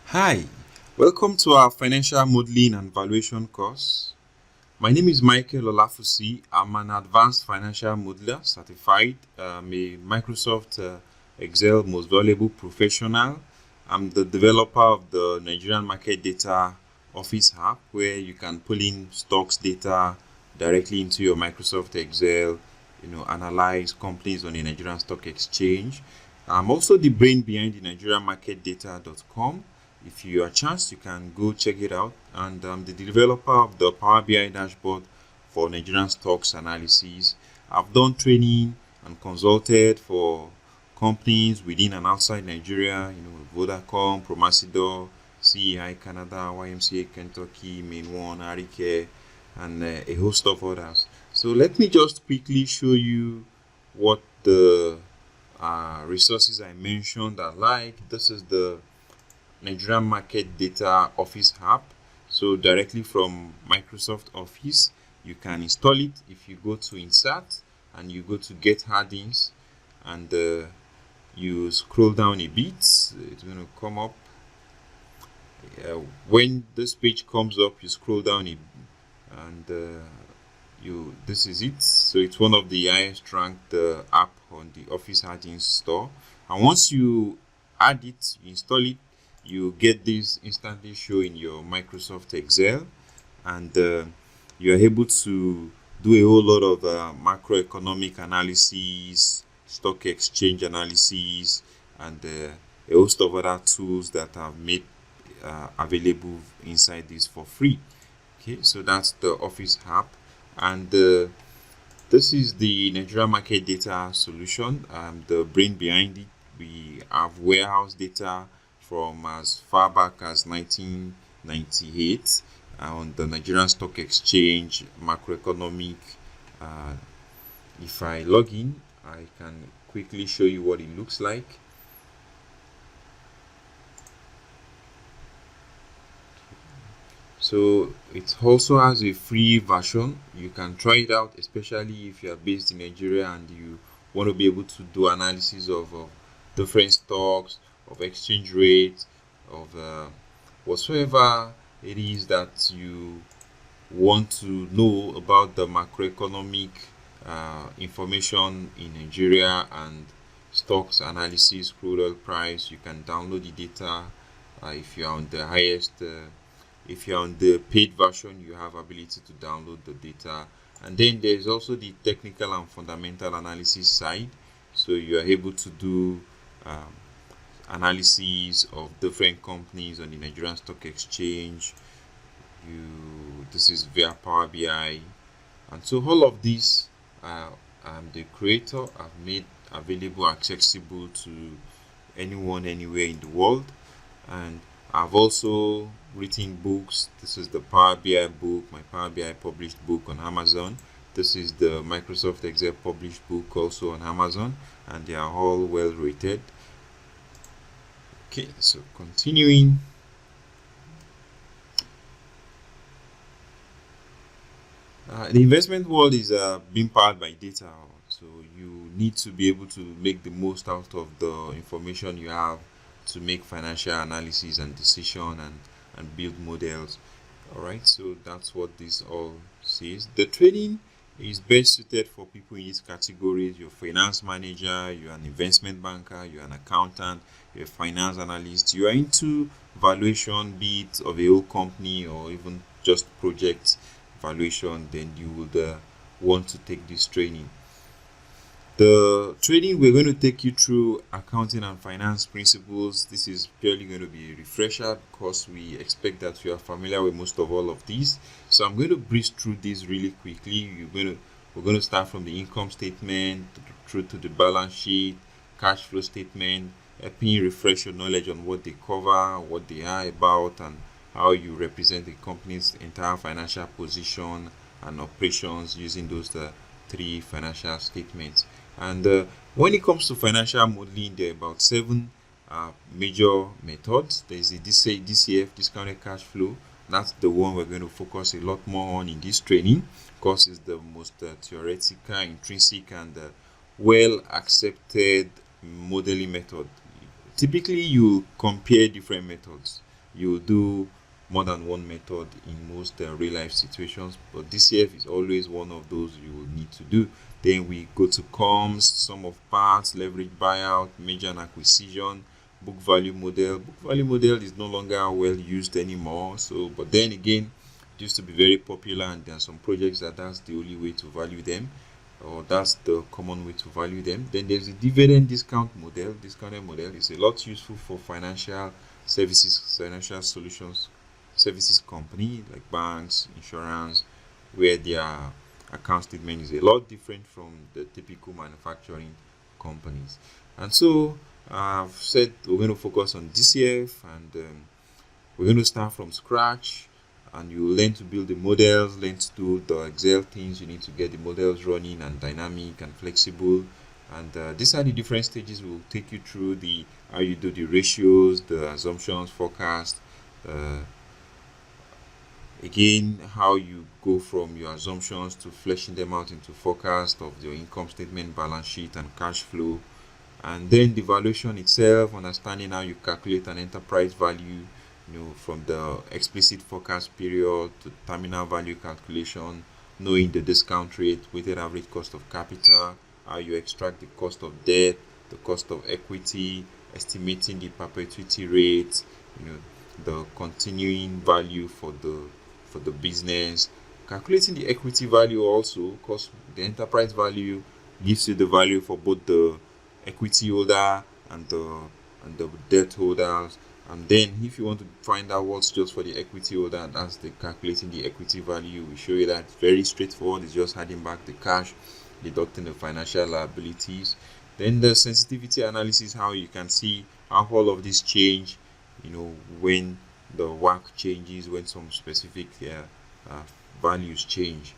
Hi, welcome to our financial modeling and valuation course. My name is Michael Olafusi. I'm an advanced financial modeler certified. I'm a Microsoft Excel most valuable professional. I'm the developer of the Nigerian Market Data Office app, where you can pull in stocks data directly into your Microsoft Excel, analyze companies on the Nigerian Stock Exchange. I'm also the brain behind the NigerianMarketData.com. If you have a chance, you can go check it out. And I'm the developer of the Power BI dashboard for Nigerian stocks analysis. I've done training and consulted for companies within and outside Nigeria, Vodacom, Promasidor, CEI Canada, YMCA Kentucky, Main One, Arike, and a host of others. So let me just quickly show you what the resources I mentioned are like. This is the Nigerian Market Data Office app. So directly from Microsoft Office, you can install it. If you go to Insert and you go to Get Add-ins and you scroll down a bit, it's going to come up. When this page comes up, you scroll down and this is it. So it's one of the highest ranked app on the Office Add-ins store. And once you add it, you install it, you get this instantly show in your Microsoft Excel, and you are able to do a whole lot of macroeconomic analysis, stock exchange analysis, and a host of other tools that are made available inside this for free. Okay, so that's the Office app, and this is the Nigeria Market Data solution. The brain behind it. We have warehouse data from as far back as 1998 on the Nigerian Stock Exchange macroeconomic. If I log in, I can quickly show you what it looks like. So it also has a free version. You can try it out, especially if you are based in Nigeria and you want to be able to do analysis of different stocks, of exchange rates, of whatsoever it is that you want to know about the macroeconomic information in Nigeria and stocks analysis, crude oil price. You can download the data. If you're on the highest, if you're on the paid version, you have ability to download the data. And then there's also the technical and fundamental analysis side. So you are able to do analysis of different companies on the Nigerian Stock Exchange. This is via Power BI, and so all of this I'm the creator. I've made available, accessible to anyone, anywhere in the world. And I've also written books. This is the Power BI book, my Power BI published book on Amazon. This is the Microsoft Excel published book also on Amazon, and they are all well rated. Okay, so continuing. The investment world is being powered by data, so you need to be able to make the most out of the information you have to make financial analysis and decision and build models. All right, so that's what this all says. The trading is best suited for people in these categories. You're a finance manager, you're an investment banker, you're an accountant, you're a finance analyst, you are into valuation, be it of a whole company or even just project valuation, then you would want to take this training. The training, we're going to take you through accounting and finance principles. This is purely going to be a refresher because we expect that you are familiar with most of all of these. So I'm going to breeze through this really quickly. We're going to start from the income statement through to the balance sheet, cash flow statement, helping you refresh your knowledge on what they cover, what they are about, and how you represent the company's entire financial position and operations using those three financial statements. And when it comes to financial modeling, there are about 7 major methods. There is the DCF, discounted cash flow. That's the one we're going to focus a lot more on in this training because it's the most theoretical, intrinsic, and well accepted modeling method. Typically, you compare different methods you'll do more than one method in most real life situations, but DCF is always one of those you will need to do. Then we go to comms, sum of parts, leverage buyout, merger and acquisition, book value model. Book value model is no longer well used anymore, so but then again, it used to be very popular, and there are some projects that's the only way to value them, or that's the common way to value them. Then there's the dividend discount model. Discounted model is a lot useful for financial services, financial solutions services company like banks, insurance, where their account statement is a lot different from the typical manufacturing companies. And so I've said we're going to focus on DCF, and we're going to start from scratch, and you learn to build the models, learn to do the Excel things. You need to get the models running and dynamic and flexible. And these are the different stages. We'll take you through the how you do the ratios, the assumptions, forecast, again how you go from your assumptions to fleshing them out into forecast of your income statement, balance sheet, and cash flow. And then the valuation itself, understanding how you calculate an enterprise value, from the explicit forecast period to terminal value calculation, knowing the discount rate, weighted average cost of capital, how you extract the cost of debt, the cost of equity, estimating the perpetuity rate, the continuing value for the business, calculating the equity value also, because the enterprise value gives you the value for both the equity holder and the debt holders. And then if you want to find out what's just for the equity holder, that's the calculating the equity value. We show you that it's very straightforward. It's just adding back the cash, deducting the financial liabilities. Then the sensitivity analysis, how you can see how all of this change, when the WACC changes, when some specific values change.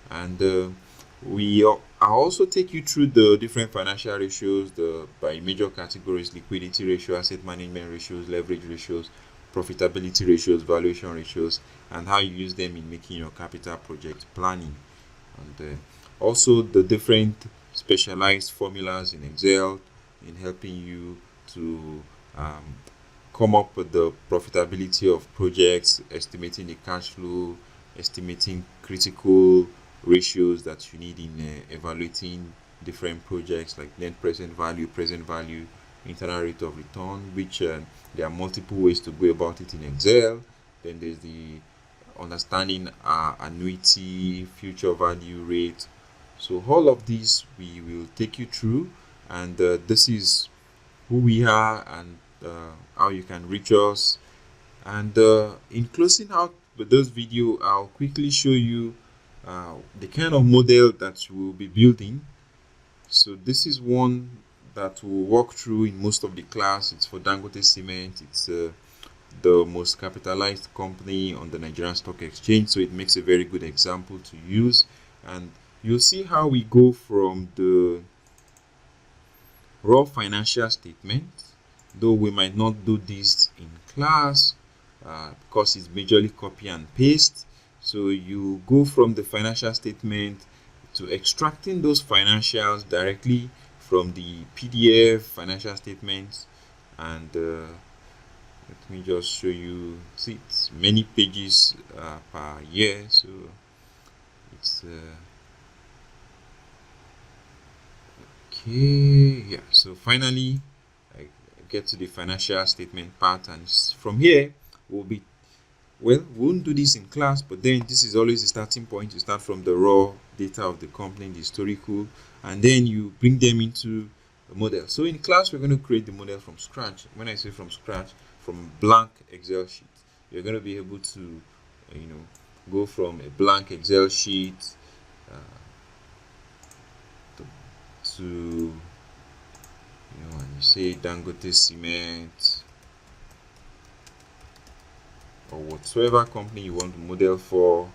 And I also take you through the different financial ratios, by major categories: liquidity ratio, asset management ratios, leverage ratios, profitability ratios, valuation ratios, and how you use them in making your capital project planning. And also the different specialized formulas in Excel in helping you to come up with the profitability of projects, estimating the cash flow, estimating critical ratios that you need in evaluating different projects, like net present value, internal rate of return, which there are multiple ways to go about it in Excel. Then there's the understanding annuity, future value rate. So all of these we will take you through, and this is who we are, and how you can reach us. And in closing out with this video, I'll quickly show you the kind of model that you will be building. So this is one that we'll walk through in most of the class. It's for Dangote Cement. It's the most capitalized company on the Nigerian Stock Exchange, so it makes a very good example to use. And you'll see how we go from the raw financial statement, though we might not do this in class because it's majorly copy and paste. So you go from the financial statement to extracting those financials directly from the PDF financial statements. And let me just show you. See, it's many pages per year, so it's okay. Yeah, so finally I get to the financial statement part, and from here we won't do this in class, but then this is always the starting point. You start from the raw data of the company, the historical, and then you bring them into the model. So in class we're going to create the model from scratch. When I say from scratch, from blank Excel sheet, you're going to be able to go from a blank Excel sheet to when you say Dangote Cement or whatsoever company you want to model for,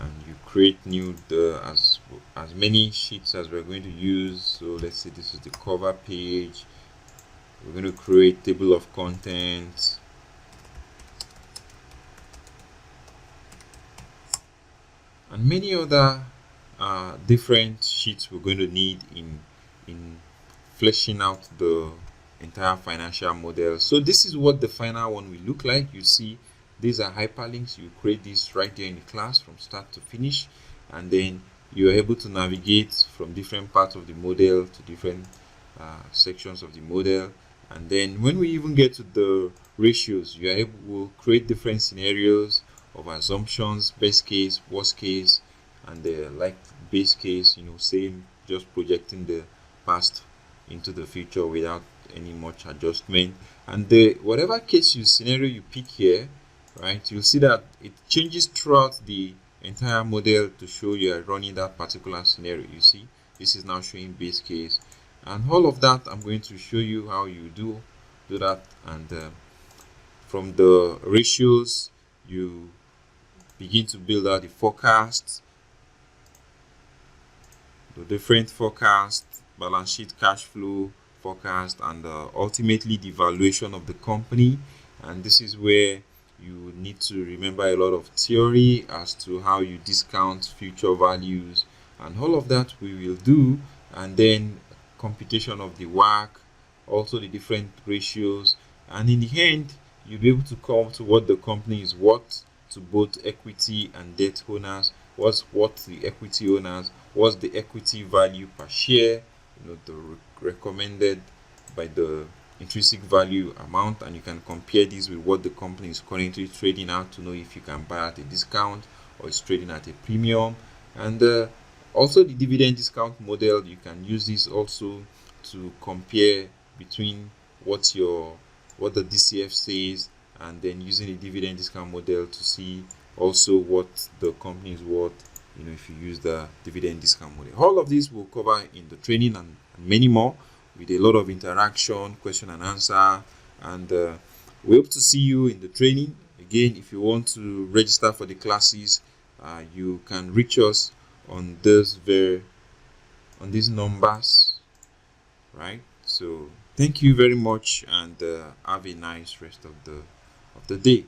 and you create new as many sheets as we're going to use. So let's say this is the cover page. We're going to create table of contents, and many other different sheets we're going to need in fleshing out the entire financial model. So this is what the final one will look like. You see, these are hyperlinks. You create this right there in the class from start to finish, and then you're able to navigate from different parts of the model to different sections of the model. And then when we even get to the ratios, you are able to create different scenarios of assumptions, best case, worst case, and the like base case, same, just projecting the past into the future without any much adjustment. And the whatever case scenario you pick here, right, you'll see that it changes throughout the entire model to show you are running that particular scenario. You see, this is now showing base case, and all of that I'm going to show you how you do that. And from the ratios, you begin to build out the forecasts, the different forecasts, balance sheet, cash flow forecast, and ultimately the valuation of the company. And this is where you need to remember a lot of theory as to how you discount future values, and all of that we will do. And then computation of the work, also the different ratios, and in the end you'll be able to come to what the company is worth to both equity and debt owners. What's the equity owners, what's the equity value per share, the recommended by the intrinsic value amount, and you can compare this with what the company is currently trading at to know if you can buy at a discount or it's trading at a premium. And also the dividend discount model, you can use this also to compare between what the DCF says, and then using the dividend discount model to see also what the company is worth, if you use the dividend discount model. All of this will cover in the training, and many more, with a lot of interaction, question and answer. And we hope to see you in the training. Again, if you want to register for the classes, you can reach us on these numbers, right? So thank you very much, and have a nice rest of the day.